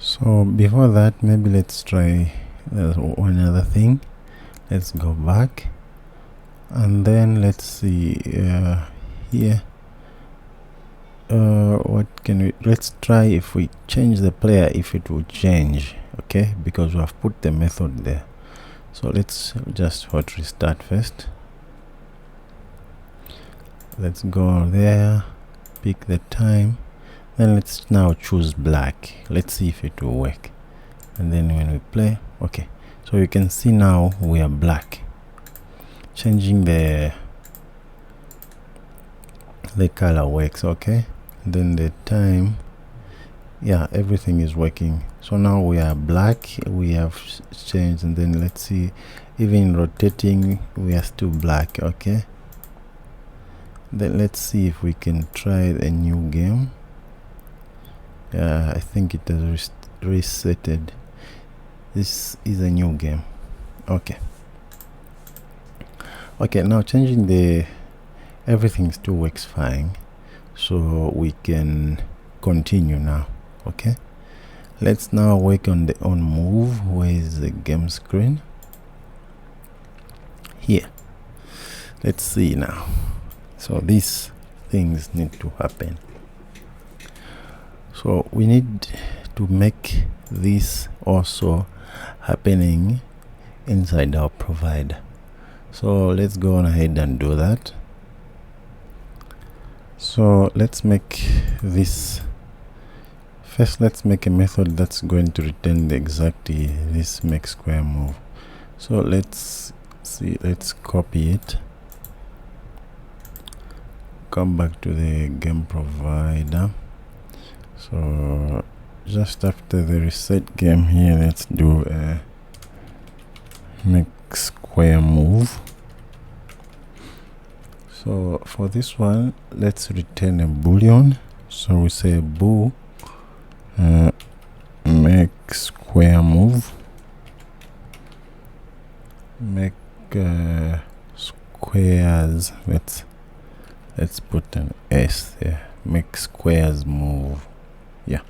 So before that, maybe let's try one other thing. Let's go back and then let's see here. What can we, let's try if we change the player, if it will change. Okay, because we have put the method there. So let's just hot restart first. Let's go there, pick the time, then let's now choose black. Let's see if it will work. And then when we play, okay, so you can see now we are black. Changing the color works. Okay, and then the time, yeah, everything is working. So now we are black, we have changed. And then let's see, even rotating we are still black. Okay, then let's see if we can try a new game. I think it has resetted. This is a new game. Okay, now changing the everything still works fine, so we can continue now. Okay, let's now work on the on move. Where is the game screen? Here. Let's see now. So these things need to happen. So we need to make this also happening inside our provider. So let's go on ahead and do that. So let's make this first. Let's make a method that's going to return exactly this make square move. So let's see, let's copy it, come back to the game provider. So just after the reset game here, let's do a make square move. So for this one, let's return a boolean. So we say bool make square move, make squares. Let's put an S there, make squares move. Yeah,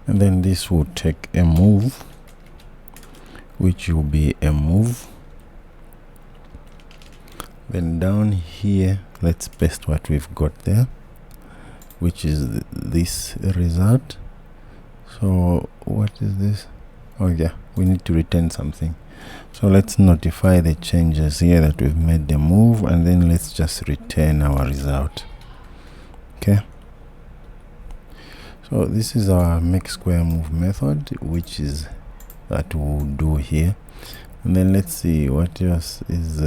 and then this will take a move, which will be a move. Then down here, let's paste what we've got there, which is this result. So what is this? Oh yeah, we need to return something. So let's notify the changes here that we've made the move, and then let's just return our result. Okay, so this is our make square move method, which is that we'll do here. And then let's see what else is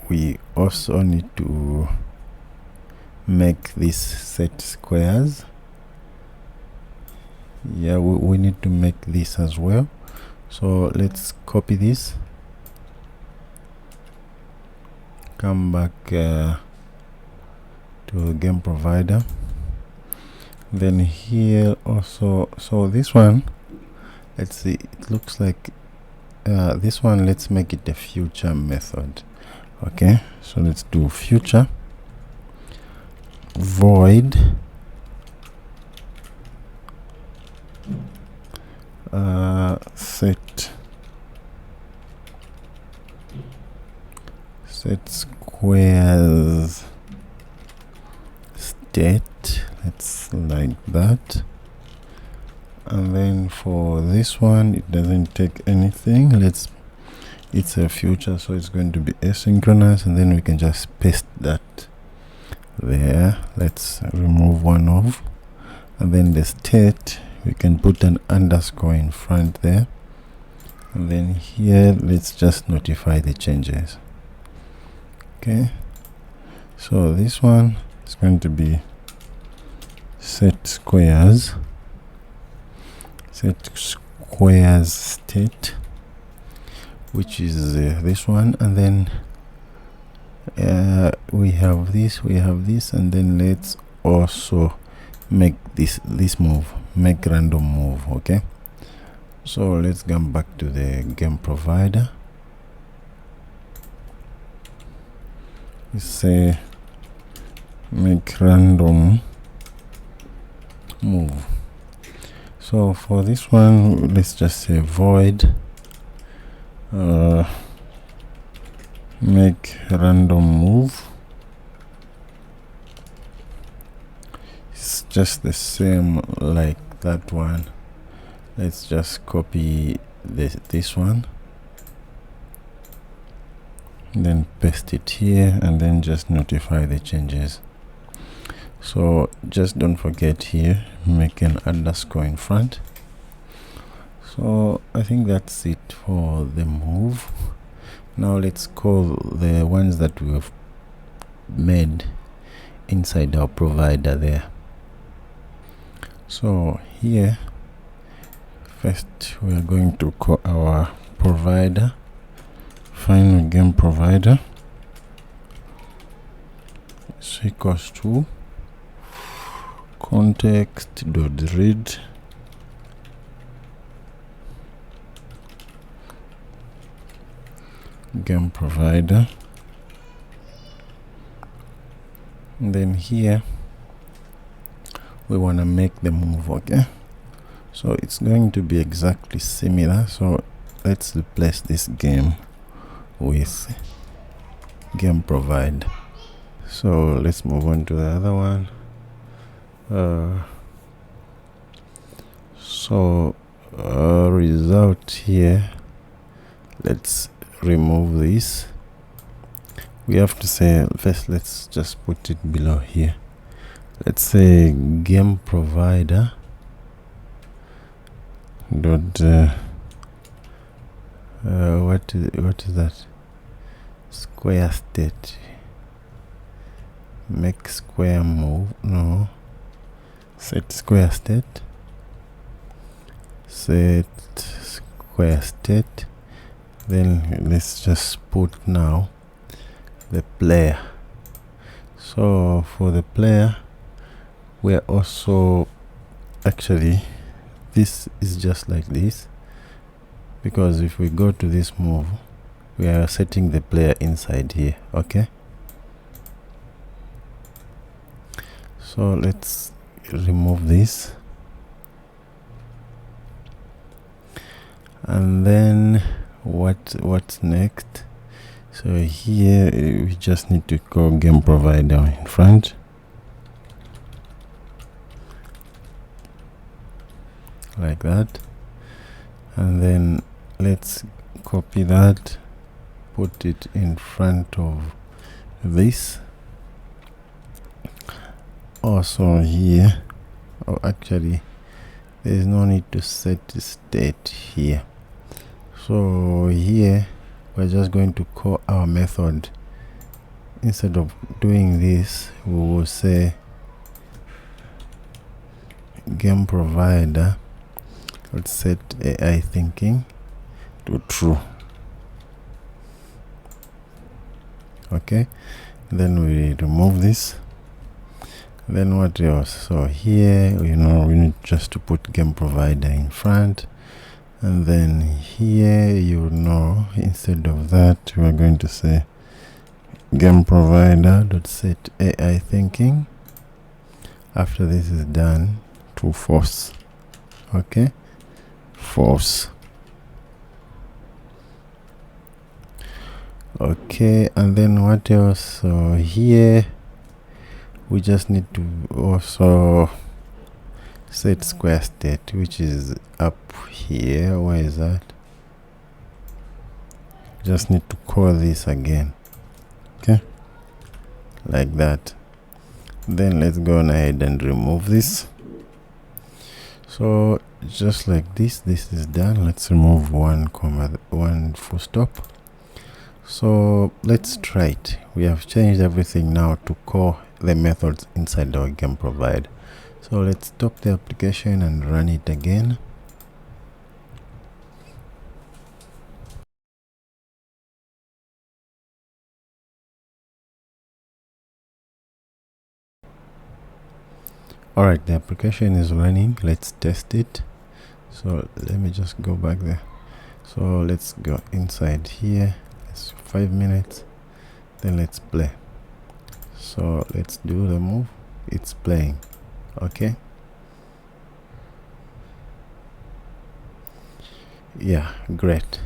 we also need to make this set squares. Yeah, we need to make this as well. So let's copy this, come back to the game provider. Then here also, so this one, let's see, it looks like this one, let's make it a future method. Okay, so let's do future void set squares state. Let's like that. And then for this one, it doesn't take anything. It's a future, so it's going to be asynchronous, and then we can just paste that there. Let's remove one of, and then the state, we can put an underscore in front there. And then here, let's just notify the changes. Okay, so this one is going to be set squares state, which is this one. And then we have this, and then let's also make this move, make random move. Okay, so let's come back to the game provider. We say make random move. So for this one, let's just say void make random move. It's just the same like that one. Let's just copy this one, then paste it here, and then just notify the changes. So just don't forget here, make an underscore in front. So I think that's it for the move. Now let's call the ones that we've made inside our provider there. So here, first we are going to call our provider, final game provider is equals to context.read game provider, and then here we want to make the move. Okay, so it's going to be exactly similar, so let's replace this game with game provider. So let's move on to the other one. Result here, let's remove this. We have to say first, let's just put it below here. Let's say game provider dot what is that? Square state. Make square move. No. Set square state. Set square state. Then let's just put now the player. So for the player, we're also actually, this is just like this, because if we go to this move, we are setting the player inside here. Okay, so let's remove this, and then what's next? So here we just need to call game provider in front, like that, and then let's copy that, put it in front of this. Also here, actually there is no need to set the state here. So here we're just going to call our method. Instead of doing this, we will say game provider, let's set AI thinking to true. Okay, then we remove this. Then what else? So here, we need just to put game provider in front, and then here, instead of that, we are going to say game provider dot set AI thinking. After this is done, to false. Okay, false. Okay, and then what else? So here we just need to also set square state, which is up here. Where is that? Just need to call this again. Okay, like that. Then let's go ahead and remove this. So just like this is done. Let's remove one full stop. So let's try it. We have changed everything now to call the methods inside our game provider. So let's stop the application and run it again. Alright, the application is running. Let's test it. So let me just go back there. So let's go inside here. It's 5 minutes. Then let's play. So let's do the move. It's playing. Okay, Yeah, great.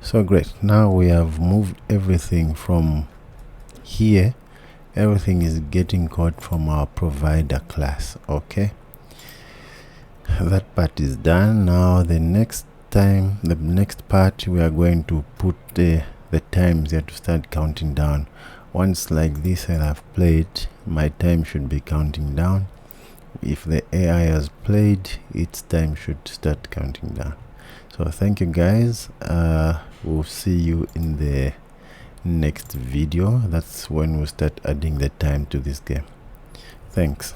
So great. Now we have moved everything from here. Everything is getting code from our provider class. Okay, that part is done. Now the next part, we are going to put the times here to start counting down. Once like this and I've played, my time should be counting down. If the AI has played, its time should start counting down. So thank you guys. We'll see you in the next video. That's when we'll start adding the time to this game. Thanks.